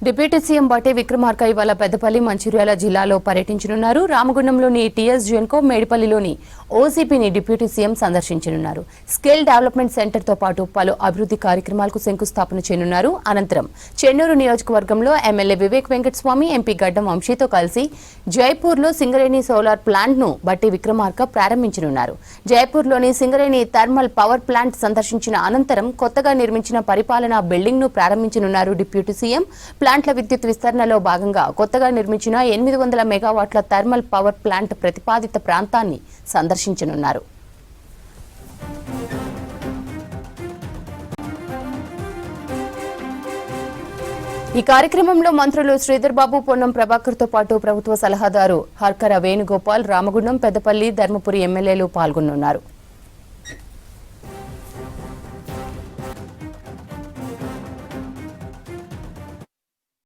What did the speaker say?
Deputy CM బట్టి విక్రమార్క ఇవాళ పెద్దపల్లి మంచిర్యాల జిల్లాలో పర్యటించనున్నారు. రామగుండంలోని టీఎస్ జెన్కో, మేడిపల్లిలోని ఓసీపీని డిప్యూటీ సీఎం సందర్శించనున్నారు. స్కిల్ డెవలప్మెంట్ సెంటర్ తో పాటు పలు అభివృద్ధి కార్యక్రమాలకు శంకుస్థాపన చేయనున్నారు. అనంతరం చెన్నూరు నియోజకవర్గంలో ఎమ్మెల్యే వివేక్ వెంకటస్వామి, ఎంపీ గడ్డం వంశీతో కలిసి జైపూర్లో సింగరేణి సోలార్ ప్లాంట్ ను బట్టి విక్రమార్క ప్రారంభించనున్నారు. జైపూర్లోని సింగరేణి థర్మల్ పవర్ ప్లాంట్ సందర్శించిన అనంతరం కొత్తగా నిర్మించిన పరిపాలనా బిల్డింగ్ ను ప్రారంభించనున్నారు. డిప్యూటీ సీఎం ప్లాంట్ల విద్యుత్ విస్తరణలో భాగంగా కొత్తగా నిర్మించిన 800 మెగావాట్ల థర్మల్ పవర్ ప్లాంట్ ప్రతిపాదిత ప్రాంతాన్ని సందర్శించనున్నారు. ఈ కార్యక్రమంలో మంత్రులు శ్రీధర్ బాబు, పొన్నం ప్రభాకర్ తో పాటు ప్రభుత్వ సలహాదారు హర్కర వేణుగోపాల్, రామగుండం, పెద్దపల్లి, ధర్మపురి ఎమ్మెల్యేలు పాల్గొనున్నారు.